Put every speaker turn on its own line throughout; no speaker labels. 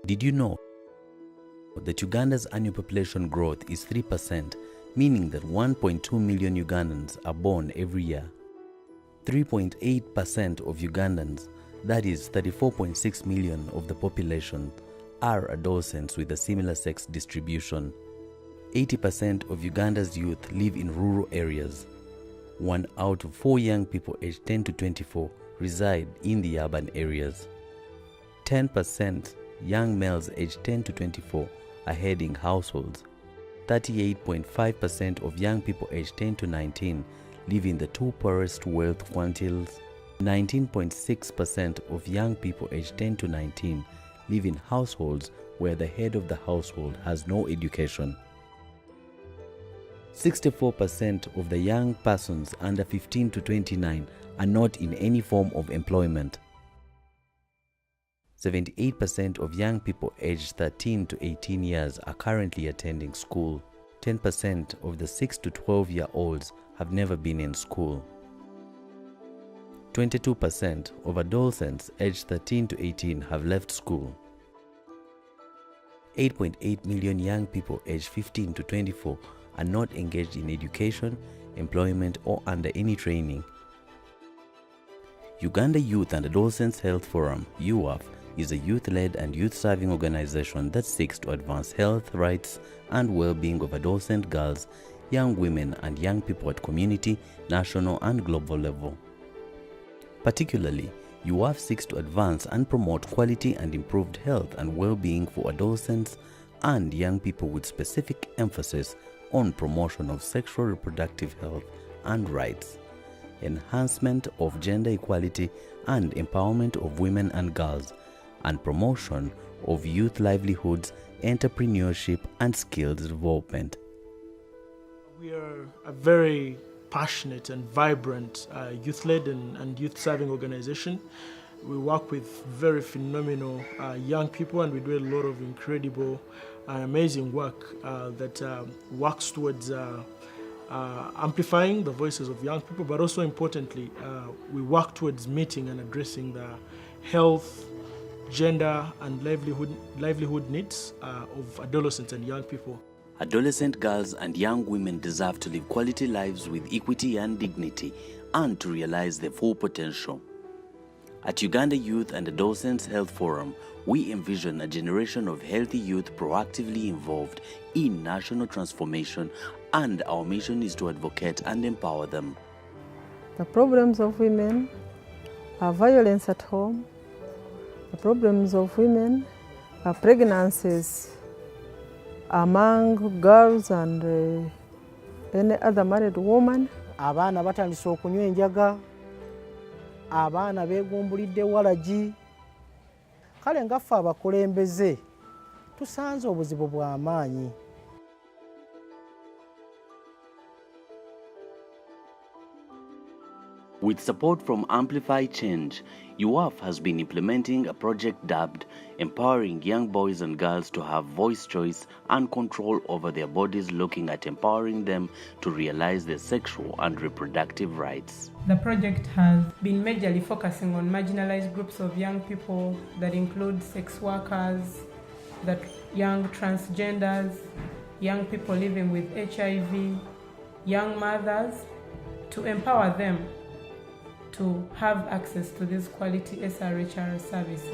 Did you know that Uganda's annual population growth is 3%, meaning that 1.2 million Ugandans are born every year? 3.8% of Ugandans, that is 34.6 million of the population, are adolescents with a similar sex distribution. 80% of Uganda's youth live in rural areas. 1 out of 4 young people aged 10 to 24 reside in the urban areas. 10% young males aged 10 to 24 are heading households. 38.5% of young people aged 10 to 19 live in the 2 poorest wealth quintiles. 19.6% of young people aged 10 to 19 live in households where the head of the household has no education. 64% of the young persons under 15 to 29 are not in any form of employment. 78% of young people aged 13 to 18 years are currently attending school. 10% of the 6 to 12-year-olds have never been in school. 22% of adolescents aged 13 to 18 have left school. 8.8 million young people aged 15 to 24 are not engaged in education, employment, or under any training. Uganda Youth and Adolescents Health Forum, UWAF, is a youth-led and youth-serving organization that seeks to advance health, rights, and well-being of adolescent girls, young women, and young people at community, national, and global level. Particularly, UWAF seeks to advance and promote quality and improved health and well-being for adolescents and young people with specific emphasis on promotion of sexual reproductive health and rights, enhancement of gender equality and empowerment of women and girls, and promotion of youth livelihoods, entrepreneurship, and skills development.
We are a very passionate and vibrant youth-led and youth-serving organization. We work with very phenomenal young people, and we do a lot of incredible and amazing work that works towards amplifying the voices of young people, but also importantly, we work towards meeting and addressing the health, gender, and livelihood needs of adolescents and young people.
Adolescent girls and young women deserve to live quality lives with equity and dignity, and to realize their full potential. At Uganda Youth and Adolescents Health Forum, we envision a generation of healthy youth proactively involved in national transformation, and our mission is to advocate and empower them.
The problems of women are violence at home. The problems of women are pregnancies among girls and any other married woman.
Abaana batandise okunywa enjaga, abaana beegumbulidde walagi. Kale ngaffe abakulembeze tusanze obuzibu bw'amaanyi.
With support from Amplify Change, UWAF has been implementing a project dubbed Empowering Young Boys and Girls to Have Voice, Choice, and Control Over Their Bodies, looking at empowering them to realize their sexual and reproductive rights.
The project has been majorly focusing on marginalized groups of young people that include sex workers, young transgenders, young people living with HIV, young mothers, to empower them to have access to these quality SRHR services.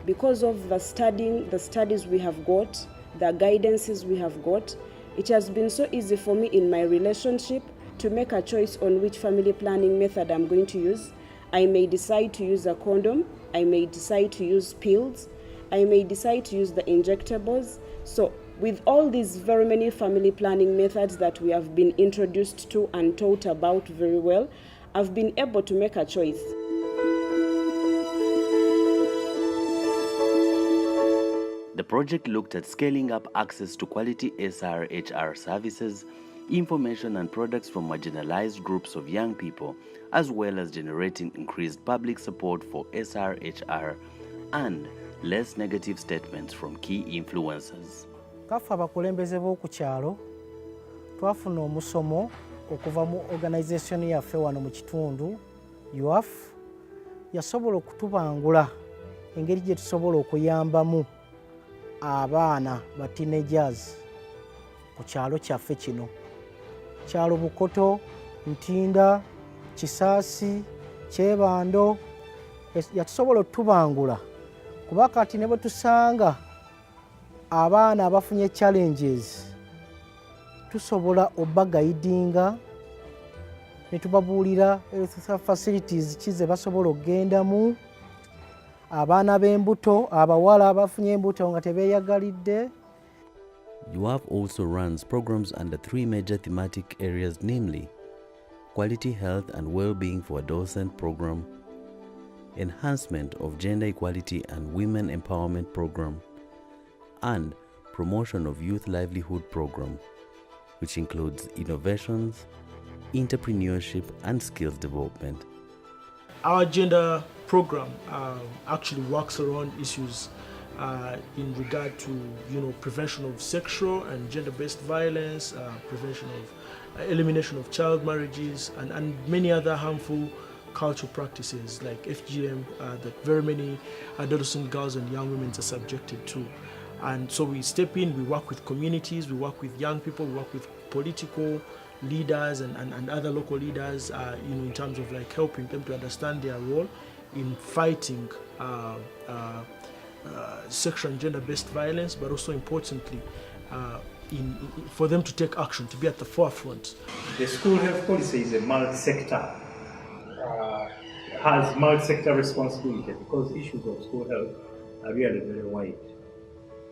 Because of the studies we have got, the guidances we have got, it has been so easy for me in my relationship to make a choice on which family planning method I'm going to use. I may decide to use a condom, I may decide to use pills, I may decide to use the injectables. So with all these very many family planning methods that we have been introduced to and taught about very well, I've been able to make a choice.
The project looked at scaling up access to quality SRHR services, information and products from marginalized groups of young people, as well as generating increased public support for SRHR and less negative statements from key influencers.
Kaffe abakulembeze b'oku kyalo twafuna omusomo okuva mu organisation yaffe wano mu kitundu UAF yasobola okutubangula engeri gye tusobola okuyambamu abaana ba teenagers ku kyalo kyaffe kino. Kyalo Bukoto, Ntinda, Kisaasi, Kyebando, yatusobola otubangula kuba kati ne bwe tusanga abaana abafunye challenges tusobola obagayidinga ne tubabuulira facilities ki ze basobola okugendamu. Abaana b'embuto, abawala abafunye embuto nga tebeeyagalidde.
UAF also runs programs under 3 major thematic areas, namely Quality Health and Well-being for Adolescent Program, Enhancement of Gender Equality and Women Empowerment Program, and Promotion of Youth Livelihood Program, which includes innovations, entrepreneurship, and skills development.
Our gender program actually works around issues in regard to prevention of sexual and gender-based violence, prevention of elimination of child marriages, and many other harmful cultural practices like FGM that very many adolescent girls and young women are subjected to. And so we step in, we work with communities, we work with young people, we work with political leaders and other local leaders in terms of like helping them to understand their role in fighting sexual and gender-based violence, but also importantly for them to take action, to be at the forefront.
The school health policy is a multi-sector, has multi-sector responsibility because issues of school health are really very wide.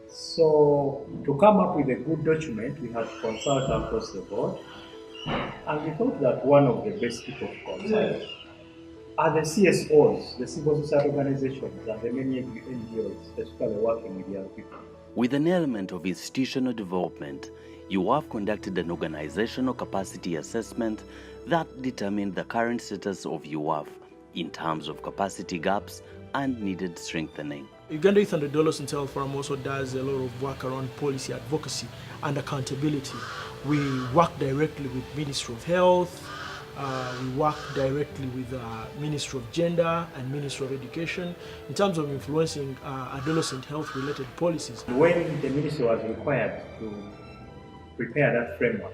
So to come up with a good document, we had to consult across the board, and we thought that one of the best people to consult are the CSOs, the civil society organizations, and the many NGOs, especially working with young people.
With an element of institutional development, UAF conducted an organizational capacity assessment that determined the current status of UAF in terms of capacity gaps and needed strengthening.
Uganda Youth and Adolescents Health Forum also does a lot of work around policy advocacy and accountability. We work directly with Ministry of Health, we work directly with Ministry of Gender and Ministry of Education in terms of influencing adolescent health related policies.
When the ministry was required to prepare that framework,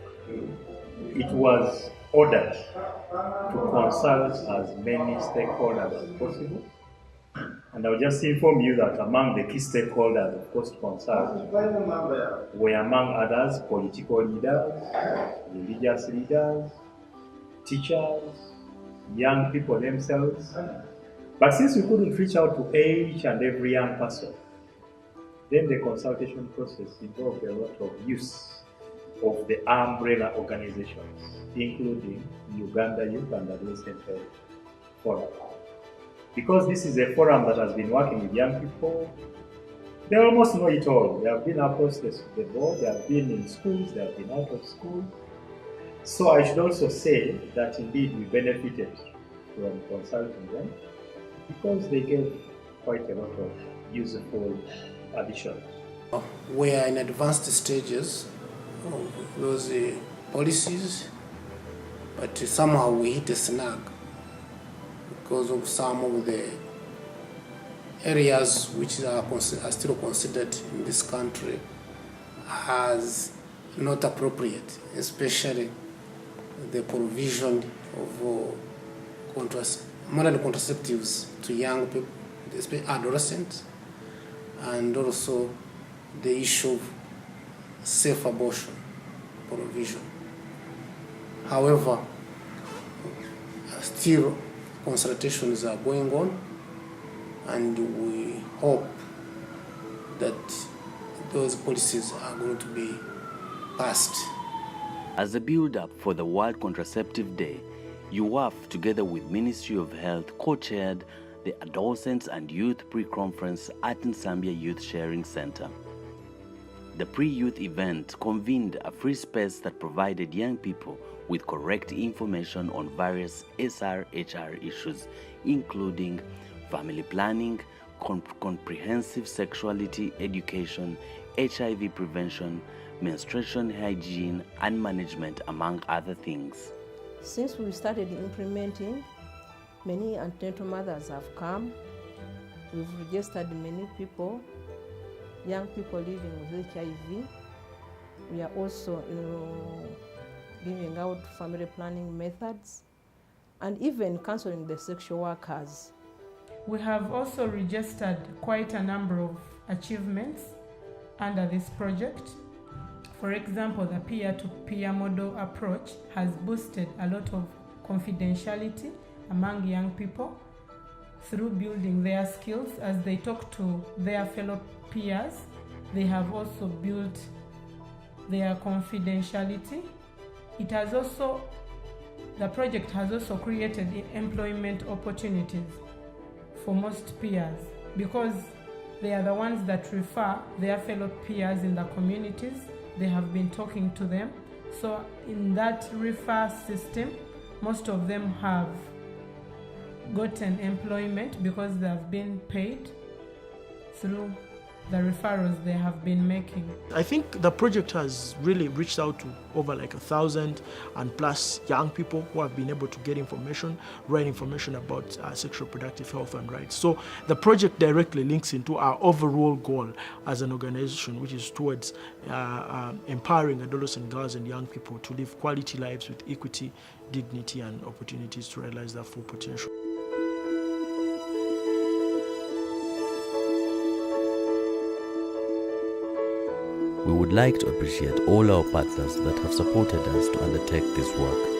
it was ordered to consult as many stakeholders as possible. And I'll just inform you that among the key stakeholders, of course, to consult were among others political leaders, religious leaders, teachers, young people themselves. But since we couldn't reach out to each and every young person, then the consultation process involved a lot of use of the umbrella organizations, including Uganda Youth and Adolescent Health Forum. Because this is a forum that has been working with young people, they almost know it all. They have been across the board, they have been in schools, they have been out of school. So I should also say that indeed we benefited from consulting them because they gave quite a lot of useful additions.
We are in advanced stages of those policies, but somehow we hit a snag because of some of the areas which are still considered in this country as not appropriate, especially the provision of modern contraceptives to young people, especially adolescents, and also the issue of safe abortion provision. However, still consultations are going on, and we hope that those policies are going to be passed.
As a build-up for the World Contraceptive Day, UAF, together with Ministry of Health, co-chaired the Adolescents and Youth Pre-Conference at Nsambia Youth Sharing Center. The pre-youth event convened a free space that provided young people with correct information on various SRHR issues, including family planning, comprehensive sexuality education, HIV prevention, menstruation hygiene and management, among other things.
Since we started implementing, many antenatal mothers have come. We've registered many people, young people living with HIV. We are also giving out family planning methods and even counseling the sexual workers.
We have also registered quite a number of achievements under this project. For example, the peer-to-peer model approach has boosted a lot of confidentiality among young people through building their skills as they talk to their fellow peers. They have also built their confidentiality. The project has also created employment opportunities for most peers because they are the ones that refer their fellow peers in the communities. They have been talking to them. So in that refer system, most of them have gotten employment because they have been paid through the referrals they have been making.
I think the project has really reached out to over like 1,000 and plus young people who have been able to get information, right information about sexual reproductive health and rights. So the project directly links into our overall goal as an organization, which is towards empowering adolescent girls and young people to live quality lives with equity, dignity, and opportunities to realize their full potential.
We would like to appreciate all our partners that have supported us to undertake this work.